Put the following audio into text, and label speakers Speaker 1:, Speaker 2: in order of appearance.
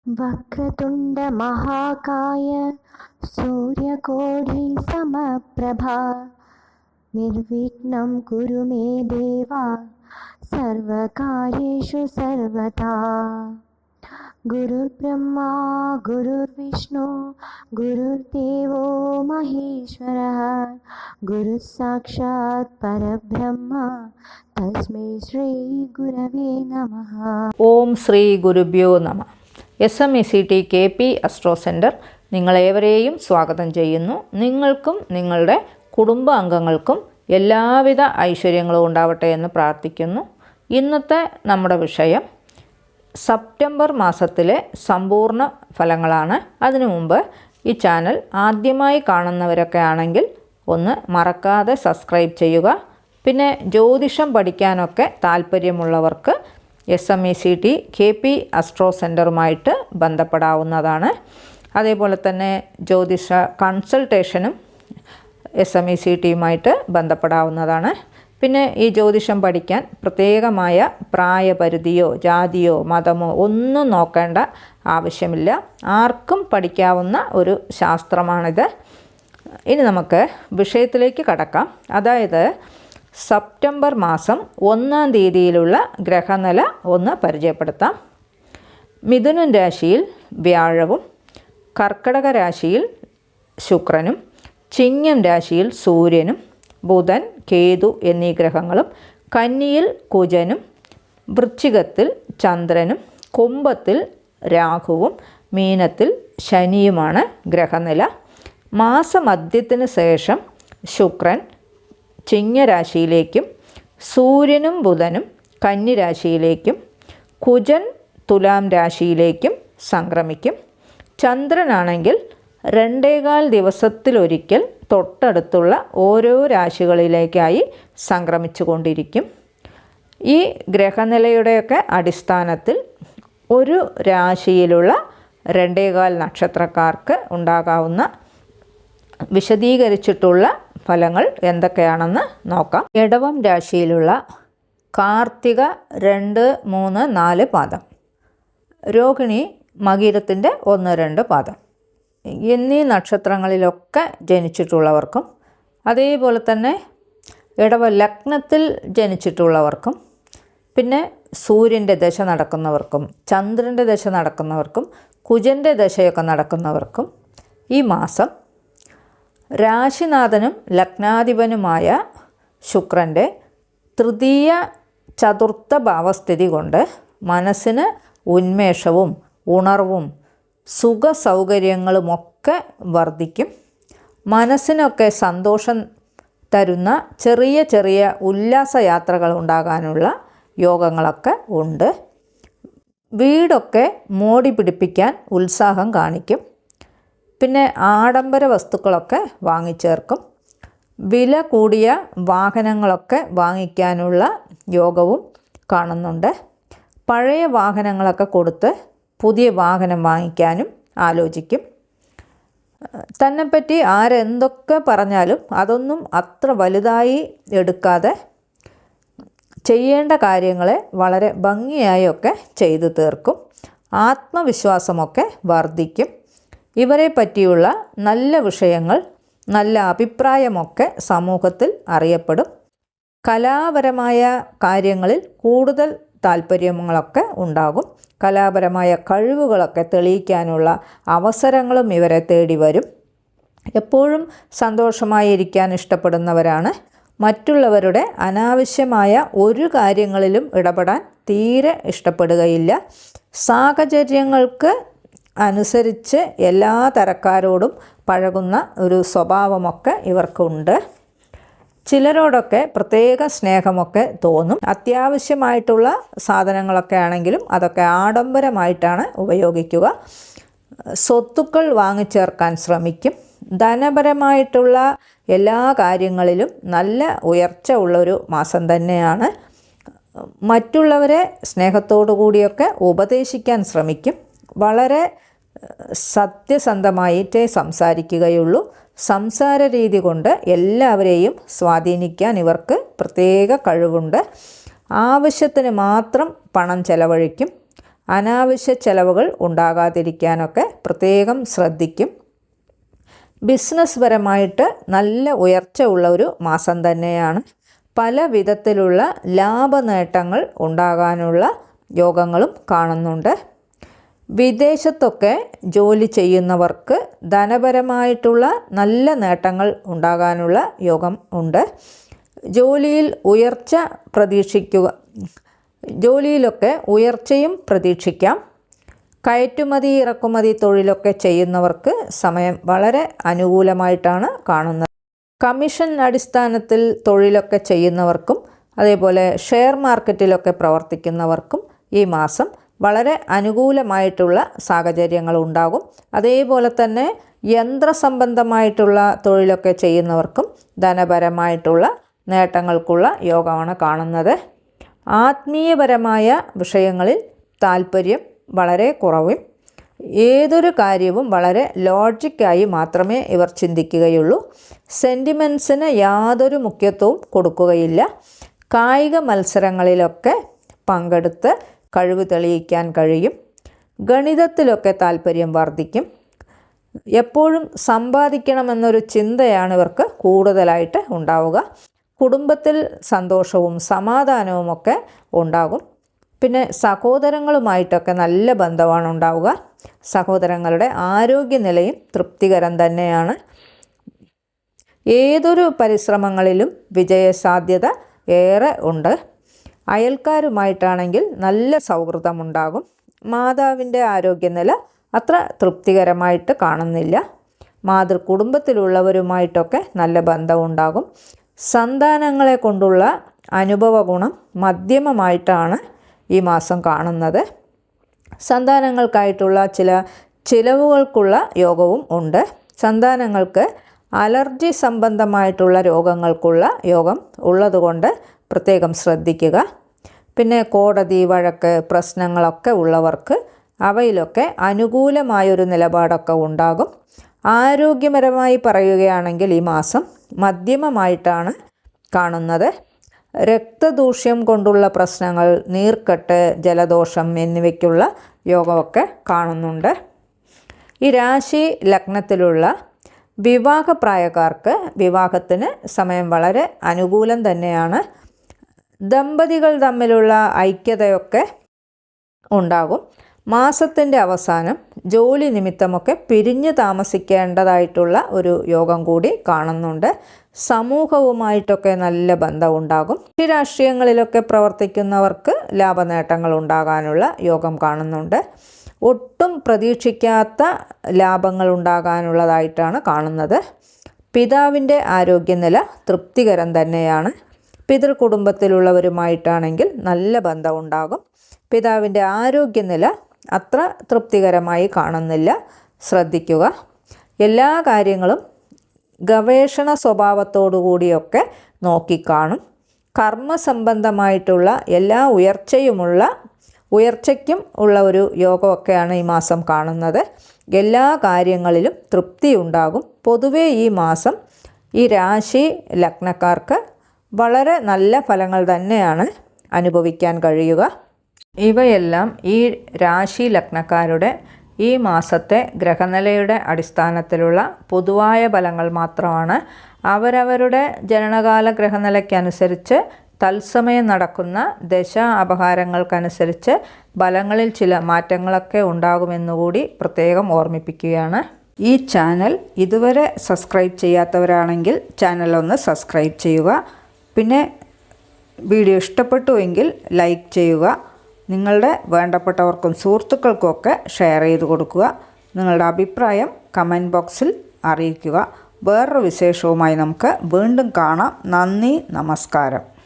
Speaker 1: वक्रतुंड महाकाय सूर्यकोटि समप्रभा निर्विघ्नं कुरु मे देवा सर्वकार्येषु सर्वदा। गुरुर्ब्रह्मा गुरुर्विष्णु गुरुर्देवो महेश्वरः गुरुः साक्षात् परब्रह्म तस्मै श्री गुरवे नमः।
Speaker 2: ഓം ശ്രീ ഗുരുഭ്യോ നമ. SMECT KP അസ്ട്രോ സെൻറ്റർ നിങ്ങളേവരെയും സ്വാഗതം ചെയ്യുന്നു. നിങ്ങൾക്കും നിങ്ങളുടെ കുടുംബാംഗങ്ങൾക്കും എല്ലാവിധ ഐശ്വര്യങ്ങളും ഉണ്ടാവട്ടെ എന്ന് പ്രാർത്ഥിക്കുന്നു. ഇന്നത്തെ നമ്മുടെ വിഷയം സെപ്റ്റംബർ മാസത്തിലെ സമ്പൂർണ്ണ ഫലങ്ങളാണ്. അതിനു മുമ്പ് ഈ ചാനൽ ആദ്യമായി കാണുന്നവരൊക്കെ ആണെങ്കിൽ ഒന്ന് മറക്കാതെ സബ്സ്ക്രൈബ് ചെയ്യുക. പിന്നെ ജ്യോതിഷം പഠിക്കാനൊക്കെ താല്പര്യമുള്ളവർക്ക് SMECT KP അസ്ട്രോ സെൻറ്ററുമായിട്ട് ബന്ധപ്പെടാവുന്നതാണ്. അതേപോലെ തന്നെ ജ്യോതിഷ കൺസൾട്ടേഷനും SMECTയുമായിട്ട് ബന്ധപ്പെടാവുന്നതാണ്. പിന്നെ ഈ ജ്യോതിഷം പഠിക്കാൻ പ്രത്യേകമായ പ്രായപരിധിയോ ജാതിയോ മതമോ ഒന്നും നോക്കേണ്ട ആവശ്യമില്ല. ആർക്കും പഠിക്കാവുന്ന ഒരു ശാസ്ത്രമാണിത്. ഇനി നമുക്ക് വിഷയത്തിലേക്ക് കടക്കാം. അതായത് സെപ്റ്റംബർ മാസം 1-ാം തീയതിയിലുള്ള ഗ്രഹനില ഒന്ന് പരിചയപ്പെടുത്താം. മിഥുനൻ രാശിയിൽ വ്യാഴവും, കർക്കടക രാശിയിൽ ശുക്രനും, ചിങ്ങം രാശിയിൽ സൂര്യനും, ബുധൻ, കേതു എന്നീ ഗ്രഹങ്ങളും, കന്നിയിൽ കുജനും, വൃശ്ചികത്തിൽ ചന്ദ്രനും, കുംഭത്തിൽ രാഹുവും, മീനത്തിൽ ശനിയുമാണ് ഗ്രഹനില. മാസമധ്യത്തിന് ശേഷം ശുക്രൻ ചിങ്ങരാശിയിലേക്കും സൂര്യനും ബുധനും കന്നിരാശിയിലേക്കും കുജൻ തുലാം രാശിയിലേക്കും സംക്രമിക്കും. ചന്ദ്രനാണെങ്കിൽ 2.25 ദിവസത്തിലൊരിക്കൽ തൊട്ടടുത്തുള്ള ഓരോ രാശികളിലേക്കായി സംക്രമിച്ചു കൊണ്ടിരിക്കും. ഈ ഗ്രഹനിലയുടെയൊക്കെ അടിസ്ഥാനത്തിൽ ഒരു രാശിയിലുള്ള 2.25 നക്ഷത്രക്കാർക്ക് ഉണ്ടാകാവുന്ന വിശദീകരിച്ചിട്ടുള്ള ഫലങ്ങൾ എന്തൊക്കെയാണെന്ന് നോക്കാം. ഇടവം രാശിയിലുള്ള കാർത്തിക 2, 3, 4 പാദം, രോഹിണി മകീരത്തിൻ്റെ 1, 2 പാദം എന്നീ നക്ഷത്രങ്ങളിലൊക്കെ ജനിച്ചിട്ടുള്ളവർക്കും, അതേപോലെ തന്നെ ഇടവ ലഗ്നത്തിൽ ജനിച്ചിട്ടുള്ളവർക്കും, പിന്നെ സൂര്യൻ്റെ ദശ നടക്കുന്നവർക്കും, ചന്ദ്രൻ്റെ ദശ നടക്കുന്നവർക്കും, കുജൻ്റെ ദശയൊക്കെ നടക്കുന്നവർക്കും ഈ മാസം രാശിനാഥനും ലഗ്നാധിപനുമായ ശുക്രൻ്റെ തൃതീയ ചതുർത്ഥ ഭാവസ്ഥിതി കൊണ്ട് മനസ്സിന് ഉന്മേഷവും ഉണർവും സുഖ സൗകര്യങ്ങളുമൊക്കെ വർദ്ധിക്കും. മനസ്സിനൊക്കെ സന്തോഷം തരുന്ന ചെറിയ ചെറിയ ഉല്ലാസയാത്രകൾ ഉണ്ടാകാനുള്ള യോഗങ്ങളൊക്കെ ഉണ്ട്. വീടൊക്കെ മോടി പിടിപ്പിക്കാൻ ഉത്സാഹം കാണിക്കും. പിന്നെ ആഡംബര വസ്തുക്കളൊക്കെ വാങ്ങിച്ചേർക്കും. വില കൂടിയ വാഹനങ്ങളൊക്കെ വാങ്ങിക്കാനുള്ള യോഗവും കാണുന്നുണ്ട്. പഴയ വാഹനങ്ങളൊക്കെ കൊടുത്ത് പുതിയ വാഹനം വാങ്ങിക്കാനും ആലോചിക്കും. തന്നെപ്പറ്റി ആരെന്തൊക്കെ പറഞ്ഞാലും അതൊന്നും അത്ര വലുതായി എടുക്കാതെ ചെയ്യേണ്ട കാര്യങ്ങളെ വളരെ ഭംഗിയായൊക്കെ ചെയ്തു തീർക്കും. ആത്മവിശ്വാസമൊക്കെ വർദ്ധിക്കും. ഇവരെ പറ്റിയുള്ള നല്ല വിഷയങ്ങൾ, നല്ല അഭിപ്രായമൊക്കെ സമൂഹത്തിൽ അറിയപ്പെടും. കലാപരമായ കാര്യങ്ങളിൽ കൂടുതൽ താല്പര്യങ്ങളൊക്കെ ഉണ്ടാകും. കലാപരമായ കഴിവുകളൊക്കെ തെളിയിക്കാനുള്ള അവസരങ്ങളും ഇവരെ തേടി വരും. എപ്പോഴും സന്തോഷമായിരിക്കാൻ ഇഷ്ടപ്പെടുന്നവരാണ്. മറ്റുള്ളവരുടെ അനാവശ്യമായ ഒരു കാര്യങ്ങളിലും ഇടപെടാൻ തീരെ ഇഷ്ടപ്പെടുകയില്ല. സാഹചര്യങ്ങൾക്ക് അനുസരിച്ച് എല്ലാ തരക്കാരോടും പഴകുന്ന ഒരു സ്വഭാവമൊക്കെ ഇവർക്കുണ്ട്. ചിലരോടൊക്കെ പ്രത്യേക സ്നേഹമൊക്കെ തോന്നും. അത്യാവശ്യമായിട്ടുള്ള സാധനങ്ങളൊക്കെ ആണെങ്കിലും അതൊക്കെ ആഡംബരമായിട്ടാണ് ഉപയോഗിക്കുക. സ്വത്തുക്കൾ വാങ്ങിച്ചേർക്കാൻ ശ്രമിക്കും. ധനപരമായിട്ടുള്ള എല്ലാ കാര്യങ്ങളിലും നല്ല ഉയർച്ച ഉള്ളൊരു മാസം തന്നെയാണ്. മറ്റുള്ളവരെ സ്നേഹത്തോടു കൂടിയൊക്കെ ഉപദേശിക്കാൻ ശ്രമിക്കും. വളരെ സത്യസന്ധമായിട്ടേ സംസാരിക്കുകയുള്ളൂ. സംസാര രീതി കൊണ്ട് എല്ലാവരെയും സ്വാധീനിക്കാൻ ഇവർക്ക് പ്രത്യേക കഴിവുണ്ട്. ആവശ്യത്തിന് മാത്രം പണം ചെലവഴിക്കും. അനാവശ്യ ചെലവുകൾ ഉണ്ടാകാതിരിക്കാനൊക്കെ പ്രത്യേകം ശ്രദ്ധിക്കും. ബിസിനസ് പരമായിട്ട് നല്ല ഉയർച്ച ഉള്ള ഒരു മാസം തന്നെയാണ്. പല വിധത്തിലുള്ള ലാഭനേട്ടങ്ങൾ ഉണ്ടാകാനുള്ള യോഗങ്ങളും കാണുന്നുണ്ട്. വിദേശത്തൊക്കെ ജോലി ചെയ്യുന്നവർക്ക് ധനപരമായിട്ടുള്ള നല്ല നേട്ടങ്ങൾ ഉണ്ടാകാനുള്ള യോഗം ഉണ്ട്. ജോലിയിലൊക്കെ ഉയർച്ചയും പ്രതീക്ഷിക്കാം. കയറ്റുമതി ഇറക്കുമതി തൊഴിലൊക്കെ ചെയ്യുന്നവർക്ക് സമയം വളരെ അനുകൂലമായിട്ടാണ് കാണുന്നത്. കമ്മീഷൻ അടിസ്ഥാനത്തിൽ തൊഴിലൊക്കെ ചെയ്യുന്നവർക്കും അതേപോലെ ഷെയർ മാർക്കറ്റിലൊക്കെ പ്രവർത്തിക്കുന്നവർക്കും ഈ മാസം വളരെ അനുകൂലമായിട്ടുള്ള സാഹചര്യങ്ങൾ ഉണ്ടാകും. അതേപോലെ തന്നെ യന്ത്രസംബന്ധമായിട്ടുള്ള തൊഴിലൊക്കെ ചെയ്യുന്നവർക്കും ധനപരമായിട്ടുള്ള നേട്ടങ്ങൾക്കുള്ള യോഗമാണ് കാണുന്നത്. ആത്മീയപരമായ വിഷയങ്ങളിൽ താല്പര്യം വളരെ കുറവും. ഏതൊരു കാര്യവും വളരെ ലോജിക്കായി മാത്രമേ ഇവർ ചിന്തിക്കുകയുള്ളൂ. സെൻറ്റിമെൻറ്റ്സിന് യാതൊരു മുഖ്യത്വവും കൊടുക്കുകയില്ല. കായിക മത്സരങ്ങളിലൊക്കെ പങ്കെടുത്ത് കഴിവ് തെളിയിക്കാൻ കഴിയും. ഗണിതത്തിലൊക്കെ താല്പര്യം വർദ്ധിക്കും. എപ്പോഴും സമ്പാദിക്കണമെന്നൊരു ചിന്തയാണ് ഇവർക്ക് കൂടുതലായിട്ട് ഉണ്ടാവുക. കുടുംബത്തിൽ സന്തോഷവും സമാധാനവും ഒക്കെ ഉണ്ടാകും. പിന്നെ സഹോദരങ്ങളുമായിട്ടൊക്കെ നല്ല ബന്ധമാണ് ഉണ്ടാവുക. സഹോദരങ്ങളുടെ ആരോഗ്യനിലയും തൃപ്തികരം തന്നെയാണ്. ഏതൊരു പരിശ്രമങ്ങളിലും വിജയസാധ്യത ഏറെ ഉണ്ട്. അയൽക്കാരുമായിട്ടാണെങ്കിൽ നല്ല സൗഹൃദമുണ്ടാകും. മാതാവിൻ്റെ ആരോഗ്യനില അത്ര തൃപ്തികരമായിട്ട് കാണുന്നില്ല. മാതൃകുടുംബത്തിലുള്ളവരുമായിട്ടൊക്കെ നല്ല ബന്ധമുണ്ടാകും. സന്താനങ്ങളെ കൊണ്ടുള്ള അനുഭവ ഗുണം മധ്യമമായിട്ടാണ് ഈ മാസം കാണുന്നത്. സന്താനങ്ങൾക്കായിട്ടുള്ള ചില ചിലവുകൾക്കുള്ള യോഗവും ഉണ്ട്. സന്താനങ്ങൾക്ക് അലർജി സംബന്ധമായിട്ടുള്ള രോഗങ്ങൾക്കുള്ള യോഗം ഉള്ളതുകൊണ്ട് പ്രത്യേകം ശ്രദ്ധിക്കുക. പിന്നെ കോടതി വഴക്ക് പ്രശ്നങ്ങളൊക്കെ ഉള്ളവർക്ക് അവയിലൊക്കെ അനുകൂലമായൊരു നിലപാടൊക്കെ ഉണ്ടാകും. ആരോഗ്യപരമായി പറയുകയാണെങ്കിൽ ഈ മാസം മധ്യമമായിട്ടാണ് കാണുന്നത്. രക്തദൂഷ്യം കൊണ്ടുള്ള പ്രശ്നങ്ങൾ, നീർക്കെട്ട്, ജലദോഷം എന്നിവയ്ക്കുള്ള യോഗമൊക്കെ കാണുന്നുണ്ട്. ഈ രാശി ലഗ്നത്തിലുള്ള വിവാഹപ്രായക്കാർക്ക് വിവാഹത്തിന് സമയം വളരെ അനുകൂലം തന്നെയാണ്. ദമ്പതികൾ തമ്മിലുള്ള ഐക്യതയൊക്കെ ഉണ്ടാകും. മാസത്തിൻ്റെ അവസാനം ജോലി നിമിത്തമൊക്കെ പിരിഞ്ഞു താമസിക്കേണ്ടതായിട്ടുള്ള ഒരു യോഗം കൂടി കാണുന്നുണ്ട്. സമൂഹവുമായിട്ടൊക്കെ നല്ല ബന്ധമുണ്ടാകും. രാഷ്ട്രീയങ്ങളിലൊക്കെ പ്രവർത്തിക്കുന്നവർക്ക് ലാഭനേട്ടങ്ങൾ ഉണ്ടാകാനുള്ള യോഗം കാണുന്നുണ്ട്. ഒട്ടും പ്രതീക്ഷിക്കാത്ത ലാഭങ്ങൾ ഉണ്ടാകാനുള്ളതായിട്ടാണ് കാണുന്നത്. പിതാവിൻ്റെ ആരോഗ്യനില തൃപ്തികരം തന്നെയാണ്. പിതൃകുടുംബത്തിലുള്ളവരുമായിട്ടാണെങ്കിൽ നല്ല ബന്ധമുണ്ടാകും. പിതാവിൻ്റെ ആരോഗ്യനില അത്ര തൃപ്തികരമായി കാണുന്നില്ല. ശ്രദ്ധിക്കുക. എല്ലാ കാര്യങ്ങളും ഗവേഷണ സ്വഭാവത്തോടു കൂടിയൊക്കെ നോക്കിക്കാണും. കർമ്മസംബന്ധമായിട്ടുള്ള എല്ലാ ഉയർച്ചയ്ക്കും ഉള്ള ഒരു യോഗമൊക്കെയാണ് ഈ മാസം കാണുന്നത്. എല്ലാ കാര്യങ്ങളിലും തൃപ്തി ഉണ്ടാകും. പൊതുവേ ഈ മാസം ഈ രാശി ലഗ്നക്കാർക്ക് വളരെ നല്ല ഫലങ്ങൾ തന്നെയാണ് അനുഭവിക്കാൻ കഴിയുക. ഇവയെല്ലാം ഈ രാശി ലഗ്നക്കാരുടെ ഈ മാസത്തെ ഗ്രഹനിലയുടെ അടിസ്ഥാനത്തിലുള്ള പൊതുവായ ഫലങ്ങൾ മാത്രമാണ്. അവരവരുടെ ജനനകാല ഗ്രഹനിലയ്ക്കനുസരിച്ച് തത്സമയം നടക്കുന്ന ദശ അപഹാരങ്ങൾക്കനുസരിച്ച് ഫലങ്ങളിൽ ചില മാറ്റങ്ങളൊക്കെ ഉണ്ടാകുമെന്നുകൂടി പ്രത്യേകം ഓർമ്മിപ്പിക്കുകയാണ്. ഈ ചാനൽ ഇതുവരെ സബ്സ്ക്രൈബ് ചെയ്യാത്തവരാണെങ്കിൽ ചാനലൊന്ന് സബ്സ്ക്രൈബ് ചെയ്യുക. പിന്നെ വീഡിയോ ഇഷ്ടപ്പെട്ടുവെങ്കിൽ ലൈക്ക് ചെയ്യുക. നിങ്ങളുടെ വേണ്ടപ്പെട്ടവർക്കും സുഹൃത്തുക്കൾക്കുമൊക്കെ ഷെയർ ചെയ്ത് കൊടുക്കുക. നിങ്ങളുടെ അഭിപ്രായം കമൻറ്റ് ബോക്സിൽ അറിയിക്കുക. വേറൊരു വിശേഷവുമായി നമുക്ക് വീണ്ടും കാണാം. നന്ദി, നമസ്കാരം.